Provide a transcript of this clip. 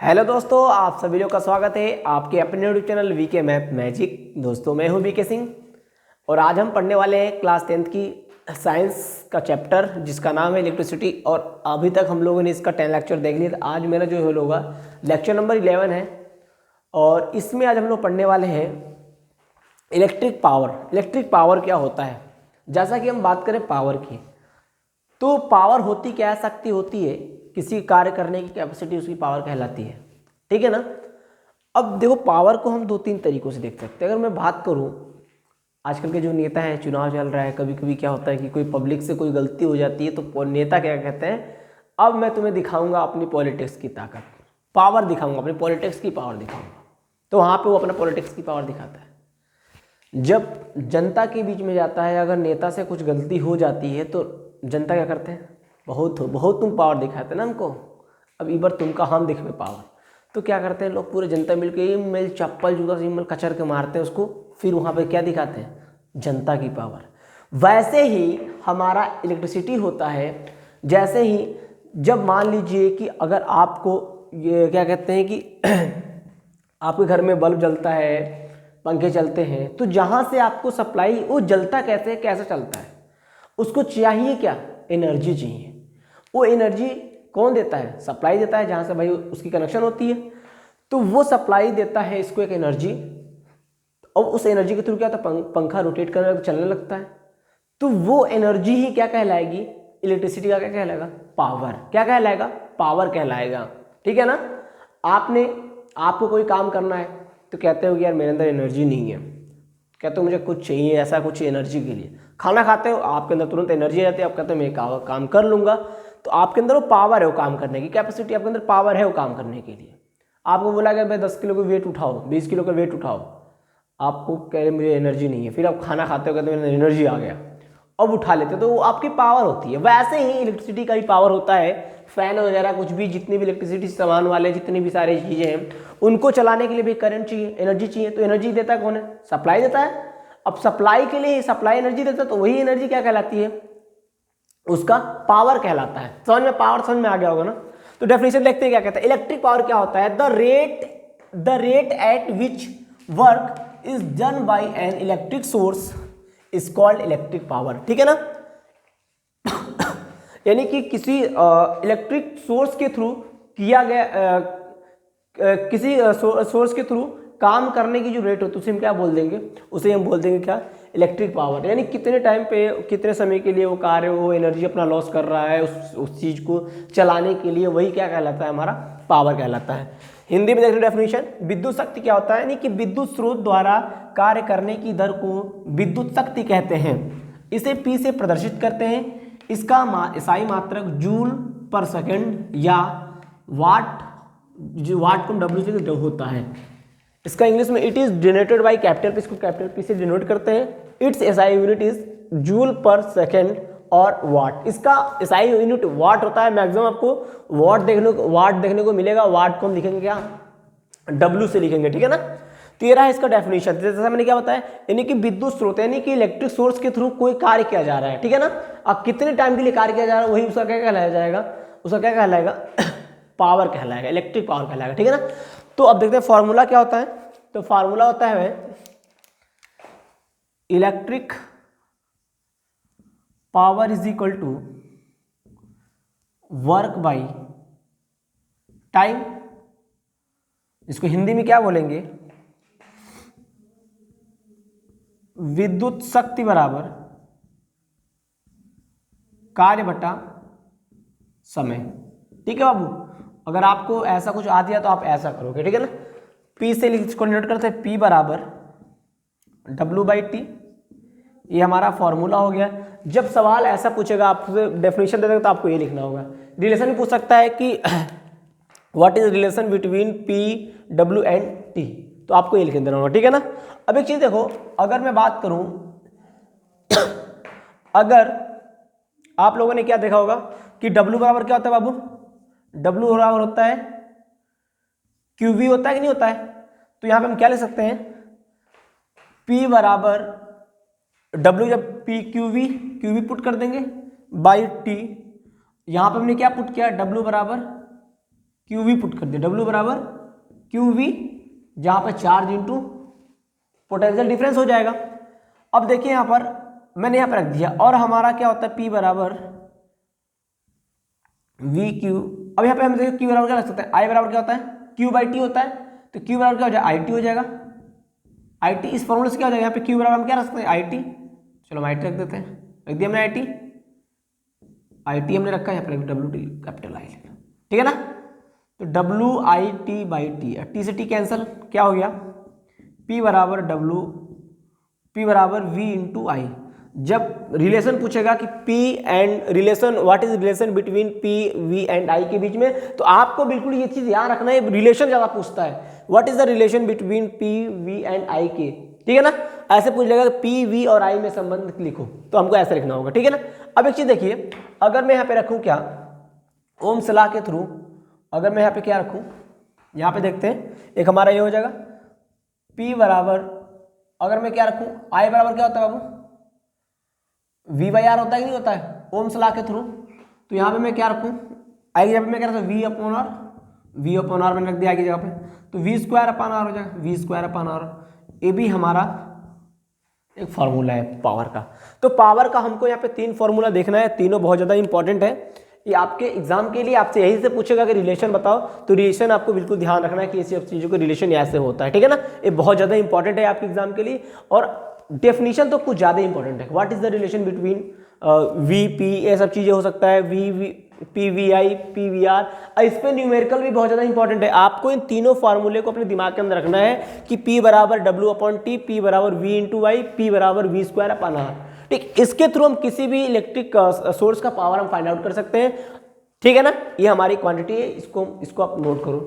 Hello दोस्तों, आप सभी लोग का स्वागत है आपके अपने YouTube channel VK math magic. दोस्तों मैं हूं वीके सिंह और आज हम पढ़ने वाले हैं क्लास 10th की साइंस का चैप्टर जिसका नाम है इलेक्ट्रिसिटी। और अभी तक हम लोगों ने इसका 10 लेक्चर देख लिया। आज मेरा जो है होगा लेक्चर नंबर 11 है और इसमें आज हम लोग पढ़ने वाले हैं इलेक्ट्रिक पावर। इलेक्ट्रिक पावर क्या होता है? जैसा कि हम बात करें पावर की, तो पावर होती क्या है? शक्ति होती है, किसी कार्य करने की कैपेसिटी उसकी पावर कहलाती है। ठीक है ना। अब देखो, पावर को हम दो तीन तरीकों से देख सकते हैं। अगर मैं बात करूं, आजकल के जो नेता हैं, चुनाव चल रहा है, कभी कभी क्या होता है कि कोई पब्लिक से कोई गलती हो जाती है तो नेता क्या कहते हैं, अब मैं तुम्हें दिखाऊंगा अपनी पॉलिटिक्स की ताकत, पावर दिखाऊंगा, अपनी पॉलिटिक्स की पावर दिखाऊंगा। तो वहाँ पर वो अपना पॉलिटिक्स की पावर दिखाता है। जब जनता के बीच में जाता है, अगर नेता से कुछ गलती हो जाती है तो जनता क्या करते हैं, बहुत तुम पावर दिखाते ना हमको, अब इबर तुमका हम दिखे पावर। तो क्या करते हैं लोग, पूरे जनता मिलकर मिल चप्पल जूता से मिल कचर के मारते हैं उसको, फिर वहाँ पे क्या दिखाते हैं, जनता की पावर। वैसे ही हमारा इलेक्ट्रिसिटी होता है। जैसे ही जब मान लीजिए कि अगर आपको ये क्या कहते हैं कि आपके घर में बल्ब जलता है, पंखे चलते हैं, तो जहाँ से आपको सप्लाई, वो जलता कैसे चलता है, उसको चाहिए क्या, एनर्जी चाहिए। वो एनर्जी कौन देता है? सप्लाई देता है, जहाँ से भाई उसकी कनेक्शन होती है। तो वो सप्लाई देता है इसको एक एनर्जी, और उस एनर्जी के थ्रू क्या होता है, पंखा रोटेट करने लगता, चलने लगता है। तो वो एनर्जी ही क्या कहलाएगी, इलेक्ट्रिसिटी का क्या कहलाएगा, पावर। क्या कहलाएगा, पावर कहलाएगा। ठीक है ना। आपको कोई काम करना है तो कहते हो कि यार मेरे अंदर एनर्जी नहीं है, कहते हो मुझे कुछ चाहिए, ऐसा कुछ एनर्जी के लिए। खाना खाते हो, आपके अंदर तुरंत एनर्जी आ जाती है, आप कहते हो मैं काम कर लूँगा। तो आपके अंदर वो पावर है, वो काम करने की कैपेसिटी, आपके अंदर पावर है वो काम करने के लिए। आपको बोला गया भाई 10 किलो का वेट उठाओ, 20 किलो का वेट उठाओ, आपको कह रहे मुझे एनर्जी नहीं है, फिर आप खाना खाते हो, कहते हो मेरे एनर्जी आ गया, अब उठा लेते हो, तो वो आपकी पावर होती है। वैसे ही इलेक्ट्रिसिटी का भी पावर होता है। फैन वगैरह कुछ भी, जितने भी इलेक्ट्रिसिटी सामान वाले जितनी भी सारी चीज़ें हैं, उनको चलाने के लिए भी करंट चाहिए, एनर्जी चाहिए। तो एनर्जी देता है कौन है, सप्लाई देता है। अब सप्लाई के लिए सप्लाई एनर्जी देता है, तो वही एनर्जी क्या कहलाती है, उसका पावर कहलाता है। समझ में, पावर समझ में आ गया होगा ना। तो डेफिनेशन देखते हैं क्या कहता है। इलेक्ट्रिक पावर क्या होता है, the rate at which work is done by an electric source is called electric power. ठीक है ना। यानी कि किसी इलेक्ट्रिक सोर्स के थ्रू किया गया किसी सोर्स के थ्रू काम करने की जो रेट होती है उसे हम क्या बोल देंगे, उसे हम बोल देंगे क्या, इलेक्ट्रिक पावर। यानी कितने टाइम पे, कितने समय के लिए वो कार्य, वो एनर्जी अपना लॉस कर रहा है उस चीज़ को चलाने के लिए, वही क्या कहलाता है, हमारा पावर कहलाता है। हिंदी में देखिए डेफिनेशन, विद्युत शक्ति क्या होता है, यानी कि विद्युत स्रोत द्वारा कार्य करने की दर को विद्युत शक्ति कहते हैं। इसे पी से प्रदर्शित करते हैं। इसका इकाई मात्रक जूल पर सेकेंड या वाट, जो वाट को डब्ल्यू से होता है। इसका इंग्लिश में it is denoted by capital P, इसको कैपिटल पी से डिनोट करते हैं। It's SI unit is joule पर सेकेंड और वाट। इसका एसआई यूनिट वाट होता है। मैक्सिमम आपको वाट देखने को मिलेगा। वाट को हम लिखेंगे क्या, डब्ल्यू से लिखेंगे। ठीक है ना। 13 है इसका डेफिनेशन। जैसा मैंने क्या बताया, यानी कि विद्युत स्रोत, यानी कि इलेक्ट्रिक सोर्स के थ्रू कोई कार्य किया जा रहा है। ठीक है ना। अब कितने टाइम के लिए कार्य किया जा रहा है, वही उसका क्या कहलाया जाएगा, उसका क्या कहलाएगा, पावर कहलाएगा, इलेक्ट्रिक पावर कहलाएगा। ठीक है ना। तो अब देखते हैं फॉर्मूला क्या होता है। तो फॉर्मूला होता है electric power is equal to work by time. इसको हिंदी में क्या बोलेंगे, विद्युत शक्ति बराबर कार्य बटा समय। ठीक है बाबू। अगर आपको ऐसा कुछ आ दिया तो आप ऐसा करोगे। ठीक है ना। पी से इसको डिनोट करते हैं, पी बराबर डब्ल्यू बाई टी। ये हमारा फॉर्मूला हो गया। जब सवाल ऐसा पूछेगा, आपसे डेफिनेशन दे देगा, तो आपको ये लिखना होगा। रिलेशन भी पूछ सकता है कि what is relation between P, W and T, तो आपको ये लिख देना होगा। ठीक है ना। अब एक चीज देखो, अगर मैं बात करूं, अगर आप लोगों ने क्या देखा होगा कि W बराबर क्या होता है बाबू, W बराबर होता है QV होता है कि नहीं होता है। तो यहां पे हम क्या लिख सकते हैं, P बराबर W, जब P QV पुट कर देंगे बाई T। यहां पे हमने क्या पुट किया, W बराबर क्यू वी पुट कर दिया, W बराबर क्यू वी, जहाँ पर चार्ज इंटू पोटेंशियल डिफरेंस हो जाएगा। अब देखिए यहाँ पर मैंने यहाँ पर रख दिया, और हमारा क्या होता है P बराबर वी क्यू। अब यहाँ पे हम देखिए Q बराबर क्या रख सकते हैं, I बराबर क्या होता है Q बाई टी होता है, तो Q बराबर क्या हो जाएगा आई टी हो जाएगा। आई टी इस फॉर्मूले से क्या हो जाएगा, यहाँ पे Q बराबर हम क्या रख सकते हैं आई टी, चलो हम आई टी रख देते हैं, रख दिया हमने आई टी हमने रखा है, यहाँ पर डब्ल्यू टी कैपिटल आई, ठीक है ना। तो W I T by T, T से टी कैंसिल, क्या हो गया P बराबर डब्ल्यू, P बराबर V इंटू आई। जब रिलेशन पूछेगा कि P and relation, what is relation between P V and I के बीच में, तो आपको बिल्कुल ये चीज याद रखना है, रिलेशन ज्यादा पूछता है, what is the relation between P V and I के, ठीक है ना। ऐसे पूछ लेगा कि P V और I में संबंध लिखो, तो हमको ऐसे लिखना होगा, ठीक है ना। अब एक चीज देखिए, अगर मैं यहाँ पे रखूँ क्या, ओम्स लॉ के थ्रू अगर मैं यहाँ पे क्या रखूँ, यहाँ पे देखते हैं, एक हमारा ये हो जाएगा P बराबर, अगर मैं क्या रखूँ I बराबर क्या होता है बाबू, V बाई आर होता है कि नहीं होता है ओम्स लॉ के थ्रू। तो यहाँ पे मैं क्या रखूँ, आई की जगह पे मैं क्या रखता हूँ V upon R, V upon R मैंने रख दिया आई की जगह पे, तो V स्क्वायर अपॉन आर हो जाएगा, V स्क्वायर अपॉन आर। ये भी हमारा एक फार्मूला है पावर का। तो पावर का हमको यहाँ पे 3 फार्मूला देखना है, तीनों बहुत ज़्यादा इंपॉर्टेंट है। ये आपके एग्जाम के लिए आपसे यही से पूछेगा कि रिलेशन बताओ, तो रिलेशन आपको बिल्कुल ध्यान रखना है कि ऐसी चीज़ों को रिलेशन ऐसे होता है, ठीक है ना। ये बहुत ज़्यादा इंपॉर्टेंट है आपके एग्जाम के लिए, और डेफिनेशन तो कुछ ज़्यादा इंपॉर्टेंट है। What is the relation between V P, ये सब चीज़ें हो सकता है, V P V I P V R, इस पे न्यूमेरिकल भी बहुत ज़्यादा इंपॉर्टेंट है। आपको इन तीनों फार्मूले को अपने दिमाग के अंदर रखना है कि P बराबर डब्ल्यू अपॉन टी, P बराबर V इंटू वाई, P बराबर V स्क्वायर अपॉन आर, ठीक। इसके थ्रू हम किसी भी इलेक्ट्रिक सोर्स का पावर हम फाइंड आउट कर सकते हैं, ठीक है ना। ये हमारी क्वांटिटी है, इसको आप नोट करो।